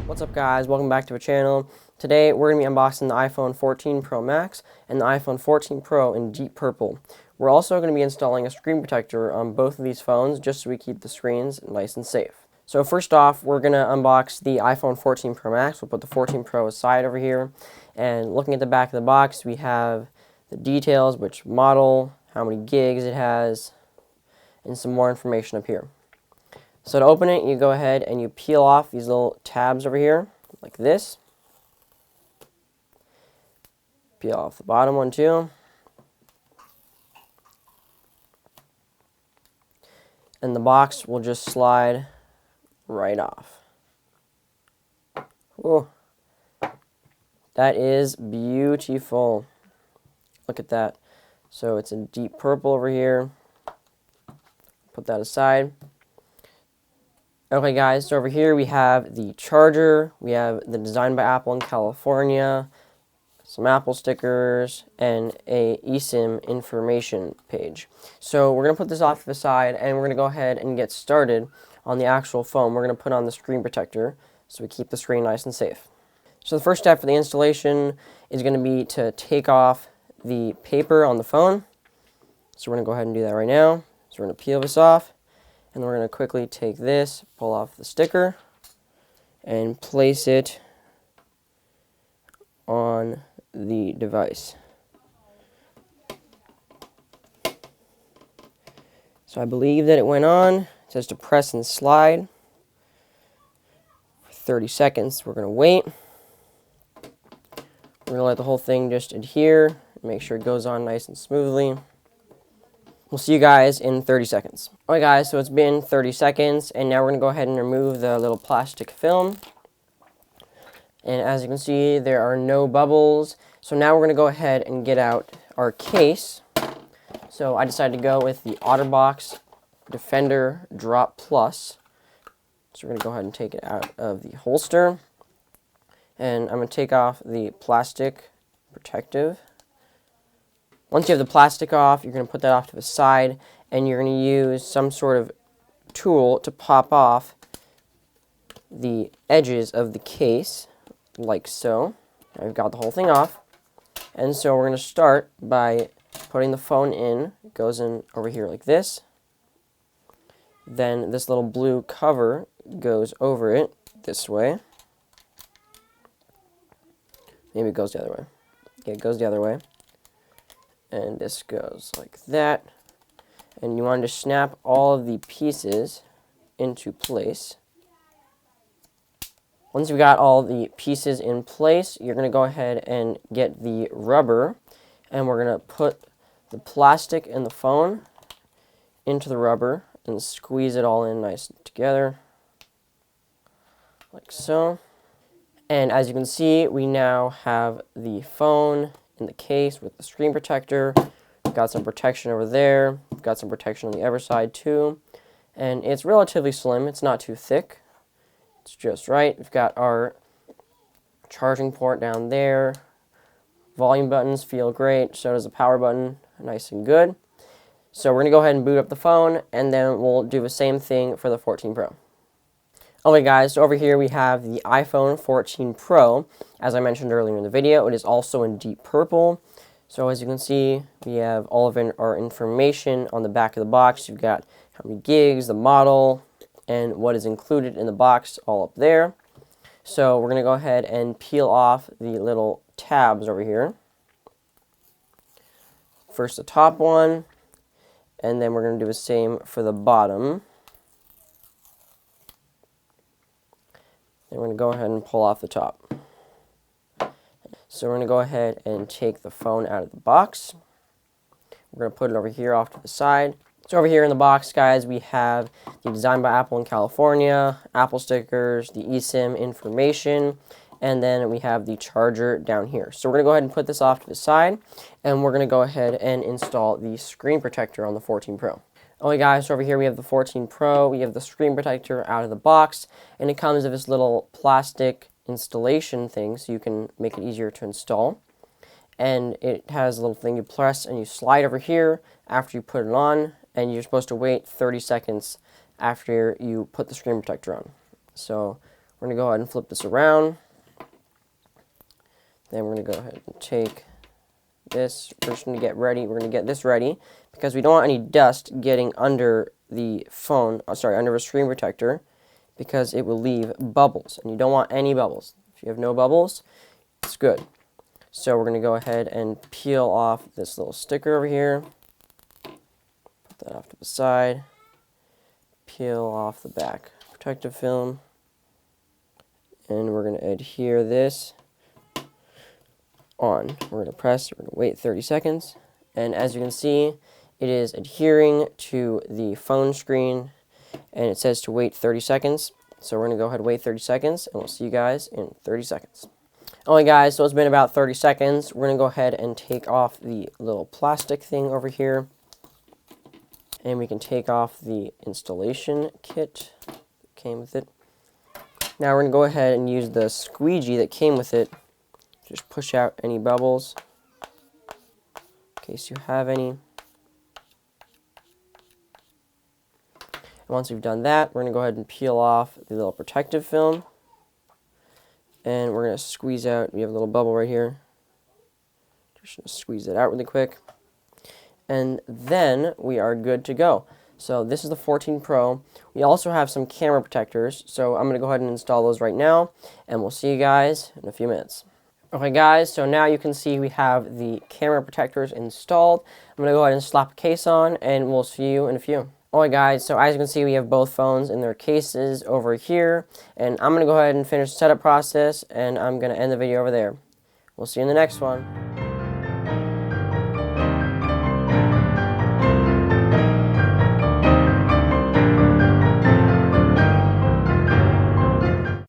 What's up guys, welcome back to the channel. Today we're going to be unboxing the iPhone 14 Pro Max and the iPhone 14 Pro in deep purple. We're also going to be installing a screen protector on both of these phones just so we keep the screens nice and safe. So first off, we're going to unbox the iPhone 14 Pro Max. We'll put the 14 Pro aside over here. And looking at the back of the box, we have the details, which model, how many gigs it has, and some more information up here. So to open it, you go ahead and you peel off these little tabs over here, like this. Peel off the bottom one too. And the box will just slide right off. Ooh. That is beautiful. Look at that. So it's in deep purple over here. Put that aside. Okay guys, so over here we have the charger, we have the Design by Apple in California, some Apple stickers, and a eSIM information page. So we're going to put this off to the side and we're going to go ahead and get started on the actual phone. We're going to put on the screen protector so we keep the screen nice and safe. So the first step for the installation is going to be to take off the paper on the phone. So we're going to go ahead and do that right now. So we're going to peel this off. And we're going to quickly take this, pull off the sticker, and place it on the device. So I believe that it went on. It says to press and slide for 30 seconds. We're going to wait. We're going to let the whole thing just adhere, make sure it goes on nice and smoothly. We'll see you guys in 30 seconds. Alright guys, so it's been 30 seconds, and now we're going to go ahead and remove the little plastic film. And as you can see, there are no bubbles. So now we're going to go ahead and get out our case. So I decided to go with the OtterBox Defender Drop Plus. So we're going to go ahead and take it out of the holster. And I'm going to take off the plastic protective. Once you have the plastic off, you're going to put that off to the side, and you're going to use some sort of tool to pop off the edges of the case, like so. Now we've got the whole thing off, and so we're going to start by putting the phone in. It goes in over here like this. Then this little blue cover goes over it this way. Maybe it goes the other way. Okay, it goes the other way. And this goes like that. And you want to snap all of the pieces into place. Once you've got all the pieces in place, you're going to go ahead and get the rubber. And we're going to put the plastic and the phone into the rubber and squeeze it all in nice and together. Like so. And as you can see, we now have the phone in the case with the screen protector. We've got some protection over there. We've got some protection on the other side too. And it's relatively slim. It's not too thick. It's just right. We've got our charging port down there. Volume buttons feel great. So does the power button. Nice and good. So we're going to go ahead and boot up the phone, and then we'll do the same thing for the 14 Pro. Okay guys, so over here we have the iPhone 14 Pro. As I mentioned earlier in the video, it is also in deep purple. So as you can see, we have all of our information on the back of the box. You've got how many gigs, the model, and what is included in the box all up there. So we're going to go ahead and peel off the little tabs over here. First the top one, and then we're going to do the same for the bottom. And we're going to go ahead and pull off the top. So we're going to go ahead and take the phone out of the box. We're going to put it over here off to the side. So over here in the box, guys, we have the Design by Apple in California, Apple stickers, the eSIM information, and then we have the charger down here. So we're going to go ahead and put this off to the side, and we're going to go ahead and install the screen protector on the 14 Pro. Okay guys, so over here we have the 14 Pro, we have the screen protector out of the box, and it comes with this little plastic installation thing so you can make it easier to install. And it has a little thing you press and you slide over here after you put it on, and you're supposed to wait 30 seconds after you put the screen protector on. So We're going to go ahead and flip this around. Then we're going to go ahead and take this. We're just going to get ready. We're going to get this ready because we don't want any dust getting under the phone, under a screen protector, because it will leave bubbles, and you don't want any bubbles. If you have no bubbles, it's good. So we're going to go ahead and peel off this little sticker over here. Put that off to the side. Peel off the back protective film. And we're going to adhere this on. We're going to press, we're going to wait 30 seconds. And as you can see, it is adhering to the phone screen, and it says to wait 30 seconds. So we're going to go ahead and wait 30 seconds, and we'll see you guys in 30 seconds. Alright guys, so it's been about 30 seconds. We're going to go ahead and take off the little plastic thing over here. And we can take off the installation kit that came with it. Now we're going to go ahead and use the squeegee that came with it. Just push out any bubbles, in case you have any. And once we've done that, we're going to go ahead and peel off the little protective film. And we're going to squeeze out, we have a little bubble right here. Just going to squeeze it out really quick. And then we are good to go. So this is the 14 Pro. We also have some camera protectors, so I'm going to go ahead and install those right now, and we'll see you guys in a few minutes. Okay guys, so now you can see we have the camera protectors installed. I'm going to go ahead and slap a case on, and we'll see you in a few. Alright guys, so as you can see, we have both phones in their cases over here, and I'm going to go ahead and finish the setup process, and I'm going to end the video over there. We'll see you in the next one.